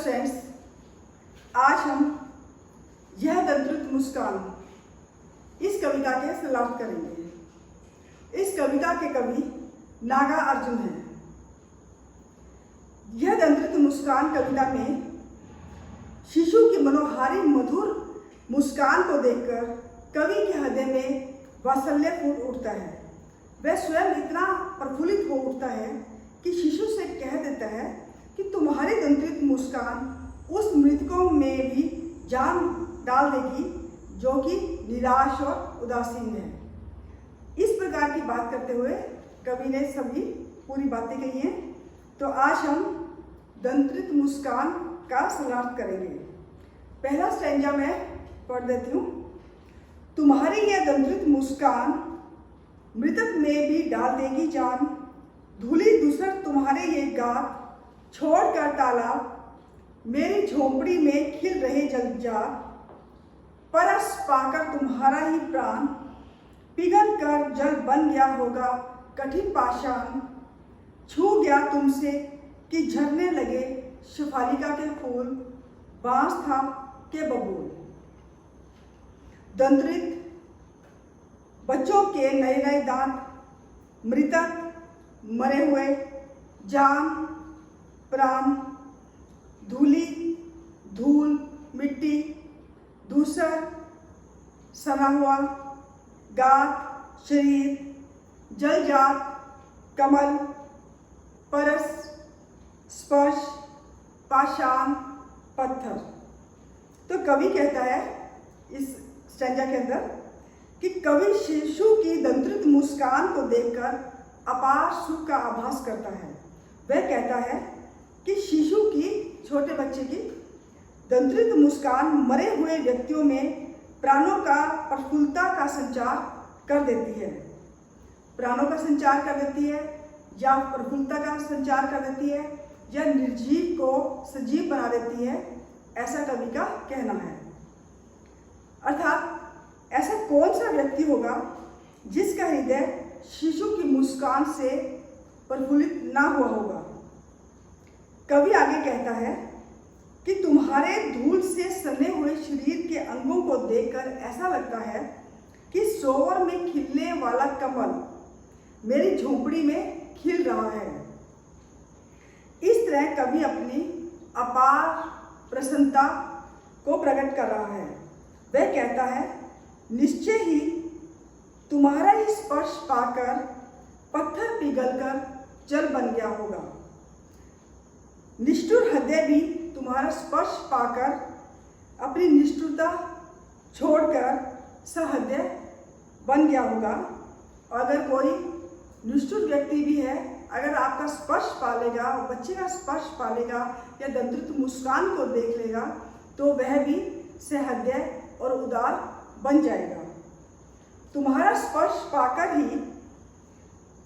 Friends, आज हम यह दंत्रित मुस्कान इस कविता के समाप्त करेंगे। इस कविता के कवि नागा अर्जुन हैं। यह दंत्रित मुस्कान कविता में शिशु की मनोहारी मधुर मुस्कान को देखकर कवि के हृदय में वात्सल्य फूट उठता है। वह स्वयं इतना प्रफुल्लित हो उठता है कि शिशु से कह देता है कि तुम्हारी दंत्रित मुस्कान उस मृतकों में भी जान डाल देगी जो कि निराश और उदासीन है। इस प्रकार की बात करते हुए कवि ने सभी पूरी बातें कही हैं। तो आज हम दंत्रित मुस्कान का समाप्त करेंगे। पहला स्टैंजा मैं पढ़ देती हूँ। तुम्हारी यह दंत्रित मुस्कान मृतक में भी डाल देगी जान, धूली दूसर तुम्हारे ये गात छोड़कर तालाब, मेरी झोंपड़ी में खिल रहे जलजात, परस पाकर तुम्हारा ही प्राण पिघल कर जल बन गया होगा कठिन पाषाण, छू गया तुमसे कि झरने लगे शफालिका के फूल, बांस था के बबूल। दंत्रित बच्चों के नए नए दांत, मृतक मरे हुए जान प्राण, धूली धूल मिट्टी, दूसर सना हुआ गात शरीर, जलजात कमल, परस स्पर्श पाषाण पत्थर। तो कवि कहता है इस स्टैंजा के अंदर कि कवि शिशु की दंत्रित मुस्कान को देखकर अपार सुख का आभास करता है। वह कहता है कि शिशु की, छोटे बच्चे की दंत्रित मुस्कान मरे हुए व्यक्तियों में प्राणों का प्रफुल्लता का संचार कर देती है। प्राणों का संचार कर देती है या प्रफुल्लता का संचार कर देती है या निर्जीव को सजीव बना देती है, ऐसा कवि का कहना है। अर्थात ऐसा कौन सा व्यक्ति होगा जिसका हृदय शिशु की मुस्कान से प्रफुल्लित ना हुआ होगा। कवि आगे कहता है कि तुम्हारे धूल से सने हुए शरीर के अंगों को देखकर ऐसा लगता है कि सोवर में खिलने वाला कमल मेरी झोंपड़ी में खिल रहा है। इस तरह कवि अपनी अपार प्रसन्नता को प्रकट कर रहा है। वह कहता है निश्चय ही तुम्हारा ही स्पर्श पाकर पत्थर पिघलकर जल बन गया होगा। निष्ठुर हृदय भी तुम्हारा स्पर्श पाकर अपनी निष्ठुरता छोड़कर सहृदय बन गया होगा। अगर कोई निष्ठुर व्यक्ति भी है, अगर आपका स्पर्श पालेगा, बच्चे का स्पर्श पालेगा या दंत्रित मुस्कान को देख लेगा तो वह भी सहृदय और उदार बन जाएगा। तुम्हारा स्पर्श पाकर ही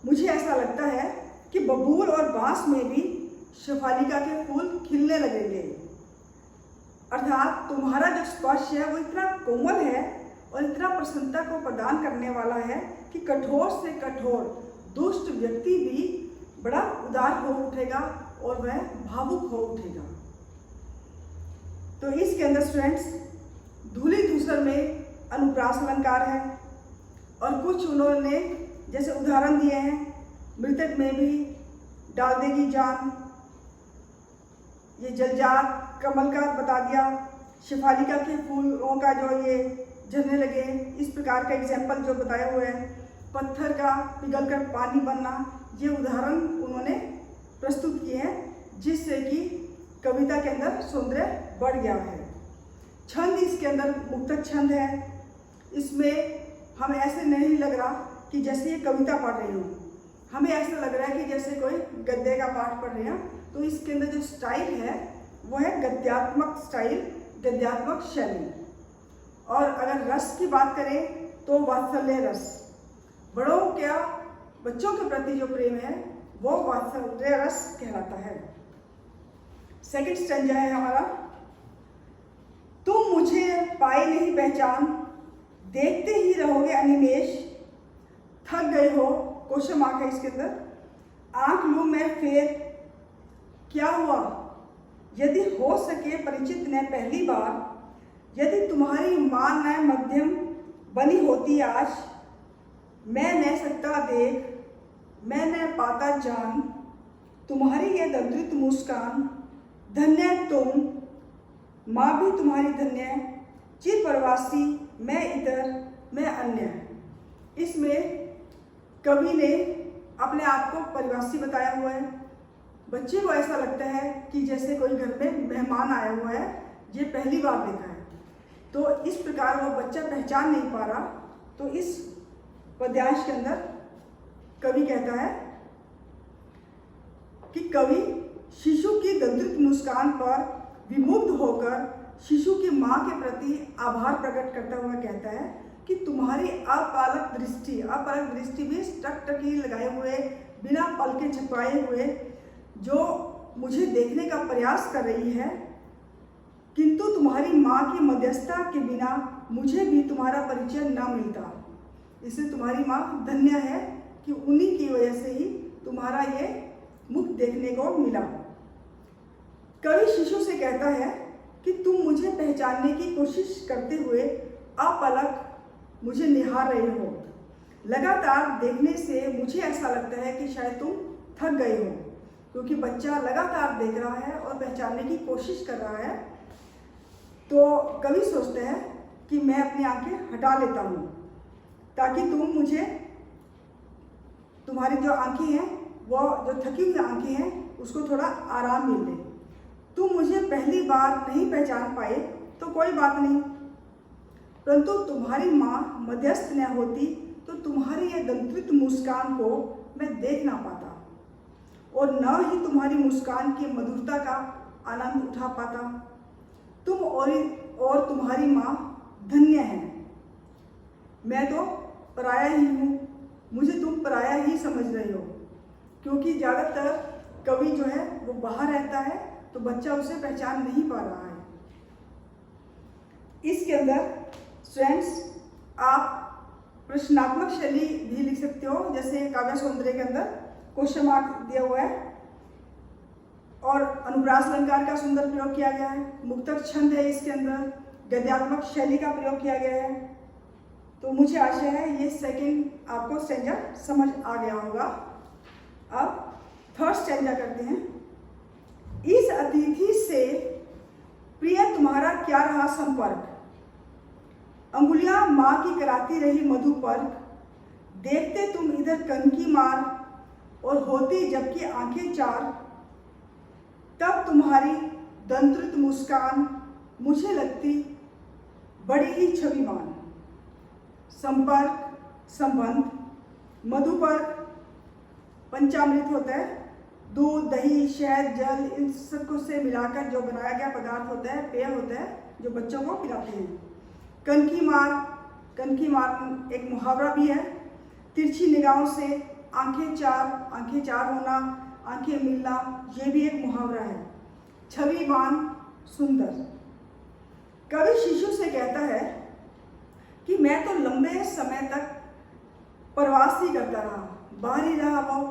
मुझे ऐसा लगता है कि बबूल और बांस में भी शफालिका के फूल खिलने लगेंगे। अर्थात तुम्हारा जो स्पर्श है वो इतना कोमल है और इतना प्रसन्नता को प्रदान करने वाला है कि कठोर से कठोर दुष्ट व्यक्ति भी बड़ा उदार हो उठेगा और वह भावुक हो उठेगा। तो इसके अंदर स्टूडेंट्स धूली दूसर में अनुप्रास अलंकार है और कुछ उन्होंने जैसे उदाहरण दिए हैं, मृतक में भी डाल देगी जान, ये जलजात कमल का बता दिया, शिफालिका के फूलों का जो ये झरने लगे, इस प्रकार का एग्जाम्पल जो बताया हुआ है, पत्थर का पिघलकर पानी बनना, ये उदाहरण उन्होंने प्रस्तुत किए हैं जिससे कि कविता के अंदर सौंदर्य बढ़ गया है। छंद इसके अंदर मुक्तक छंद है। इसमें हमें ऐसे नहीं लग रहा कि जैसे ये कविता पढ़ रही हूँ, हमें ऐसा लग रहा है कि जैसे कोई गद्य का पाठ पढ़ रहे हैं। तो इसके अंदर जो स्टाइल है वो है गद्यात्मक स्टाइल, गद्यात्मक शैली। और अगर रस की बात करें तो वात्सल्य रस, बड़ों क्या बच्चों के प्रति जो प्रेम है वो वात्सल्य रस कहलाता है। सेकंड स्टैंजा है हमारा, तुम मुझे पाए नहीं पहचान, देखते ही रहोगे अनिमेष, थक गए हो, क्वेश्चन मार्क है इसके अंदर, आंख लूं मैं फेर, क्या हुआ यदि हो सके परिचित न पहली बार, यदि तुम्हारी माँ न मध्यम बनी होती आज, मैं न सकता देख, मैं न पाता जान, तुम्हारी ये दंत्रित मुस्कान, धन्य तुम, माँ भी तुम्हारी धन्य, चिर प्रवासी मैं इधर मैं अन्य। इसमें कवि ने अपने आप को परिवासी बताया हुआ है। बच्चे को ऐसा लगता है कि जैसे कोई घर में मेहमान आया हुआ है, ये पहली बार देखा है, तो इस प्रकार वो बच्चा पहचान नहीं पा रहा। तो इस पद्यांश के अंदर कवि कहता है कि कवि शिशु की दंत्रित मुस्कान पर विमुग्ध होकर शिशु की माँ के प्रति आभार प्रकट करता हुआ कहता है कि तुम्हारी अपालक दृष्टि भी टकटकी लगाए हुए, बिना पल के झपकाए हुए जो मुझे देखने का प्रयास कर रही है, किंतु तुम्हारी माँ की मध्यस्थता के बिना मुझे भी तुम्हारा परिचय न मिलता। इसलिए तुम्हारी माँ धन्य है कि उन्हीं की वजह से ही तुम्हारा ये मुख देखने को मिला। कवि शिशु से कहता है कि तुम मुझे पहचानने की कोशिश करते हुए अपलक मुझे निहार रहे हो। लगातार देखने से मुझे ऐसा लगता है कि शायद तुम थक गए हो, क्योंकि बच्चा लगातार देख रहा है और पहचानने की कोशिश कर रहा है। तो कवि सोचते हैं कि मैं अपनी आंखें हटा लेता हूँ ताकि तुम्हारी जो आंखें हैं, वो जो थकी हुई आंखें हैं, उसको थोड़ा आराम मिल ले। तुम मुझे पहली बार नहीं पहचान पाए तो कोई बात नहीं, परंतु तुम्हारी माँ मध्यस्थ न होती तो तुम्हारी ये दंत्रित मुस्कान को मैं देख ना पाता और न ही तुम्हारी मुस्कान की मधुरता का आनंद उठा पाता। तुम और तुम्हारी माँ धन्य है। मैं तो पराया ही हूँ, मुझे तुम पराया ही समझ रहे हो, क्योंकि ज़्यादातर कवि जो है वो बाहर रहता है तो बच्चा उसे पहचान नहीं पा रहा है। इसके अंदर स्टूडेंट्स आप प्रश्नात्मक शैली भी लिख सकते हो, जैसे काव्य सौंदर्य के अंदर क्वेश्चन मार्क दिया हुआ है और अनुप्रास अलंकार का सुंदर प्रयोग किया गया है। मुक्तक छंद है, इसके अंदर गद्यात्मक शैली का प्रयोग किया गया है। तो मुझे आशा है ये सेकंड आपको स्टैंजा समझ आ गया होगा। अब थर्ड स्टैंजा करते हैं। इस अतिथि से प्रिय तुम्हारा क्या रहा संपर्क, अंगुलियां माँ की कराती रही मधुपर्क, देखते तुम इधर कनकी मार और होती जबकि आंखें चार, तब तुम्हारी दंत्रित मुस्कान मुझे लगती बड़ी ही छविमान। संपर्क, संबंध, मधुपर्क पंचामृत होता है, दूध, दही, शहद, जल, इन सबको से मिलाकर जो बनाया गया पदार्थ होता है, पेय होता है, जो बच्चों को पिलाते हैं। कनकी मार एक मुहावरा भी है। तिरछी निगाहों से आंखें चार होना, आंखें मिलना, ये भी एक मुहावरा है। छविवान, सुंदर। कवि शिशु से कहता है कि मैं तो लंबे समय तक प्रवास ही करता रहा, बाहर ही रहा, वो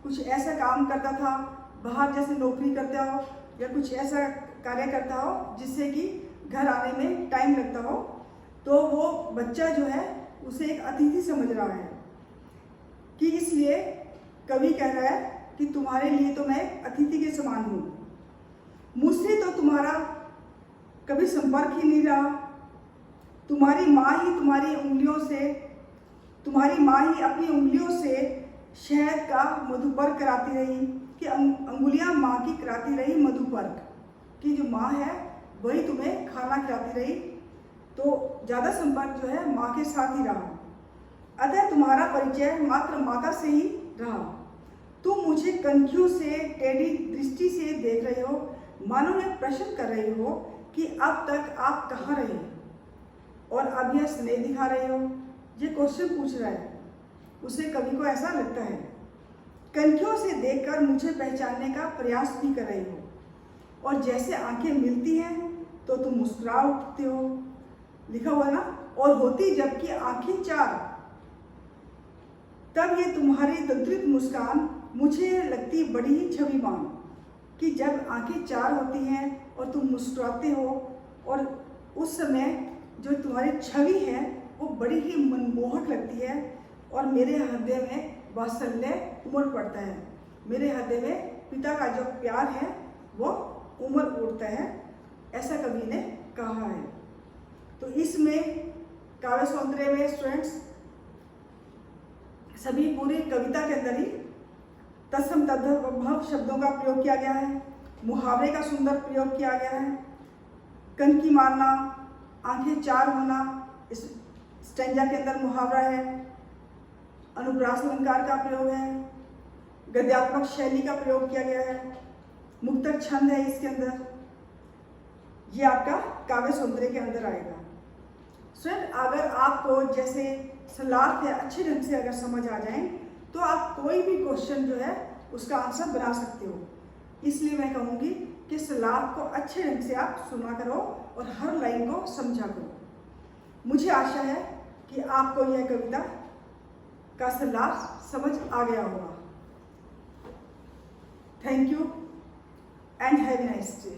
कुछ ऐसा काम करता था, बाहर जैसे नौकरी करता हो या कुछ ऐसा कार्य करता हो जिससे कि घर आने में टाइम लगता हो, तो वो बच्चा जो है उसे एक अतिथि समझ रहा है कि इसलिए कवि कह रहा है कि तुम्हारे लिए तो मैं अतिथि के समान हूँ, मुझसे तो तुम्हारा कभी संपर्क ही नहीं रहा। तुम्हारी माँ ही अपनी उंगलियों से शहद का मधुपर्क कराती रही, कि अंगुलियां माँ की कराती रही मधुपर्क, कि जो माँ है वही तुम्हें खाना खिलाती रही, तो ज़्यादा संपर्क जो है माँ के साथ ही रहा। अतः तुम्हारा परिचय मात्र माता से ही रहा। तुम मुझे कनखियों से टेढ़ी दृष्टि से देख रहे हो, मानो एक प्रश्न कर रहे हो कि अब तक आप कहाँ रहे और अब यह स्नेह दिखा रहे हो। ये क्वेश्चन पूछ रहा है, उसे कवि को ऐसा लगता है। कनखियों से देखकर मुझे पहचानने का प्रयास भी कर रहे हो, और जैसे आंखें मिलती हैं तो तुम मुस्कुरा उठते हो, लिखा हुआ ना, और होती जबकि आंखें चार, तब ये तुम्हारी दंत्रित मुस्कान मुझे लगती बड़ी ही छविमान। कि जब आंखें चार होती हैं और तुम मुस्कुराते हो और उस समय जो तुम्हारी छवि है वो बड़ी ही मनमोहक लगती है और मेरे हृदय में वात्सल्य उमड़ पड़ता है। मेरे हृदय में पिता का जो प्यार है वो उमड़ उठता है, ऐसा कवि ने कहा है। तो इसमें काव्य सौंदर्य में स्टूडेंट्स सभी पूरी कविता के अंदर ही तत्सम तद्भव शब्दों का प्रयोग किया गया है, मुहावरे का सुंदर प्रयोग किया गया है। कनकी मारना, आंखें चार होना इस स्टैंजा के अंदर मुहावरा है। अनुप्रास अलंकार का प्रयोग है, गद्यात्मक शैली का प्रयोग किया गया है, मुक्तक छंद है इसके अंदर। ये आपका काव्य सौंदर्य के अंदर आएगा। स्टूडेंट अगर आपको जैसे सलार्थ है अच्छे ढंग से अगर समझ आ जाए तो आप कोई भी क्वेश्चन जो है उसका आंसर बना सकते हो। इसलिए मैं कहूँगी कि सलार्थ को अच्छे ढंग से आप सुना करो और हर लाइन को समझा करो। मुझे आशा है कि आपको यह कविता का सलार्थ समझ आ गया होगा। Thank you and have a nice day.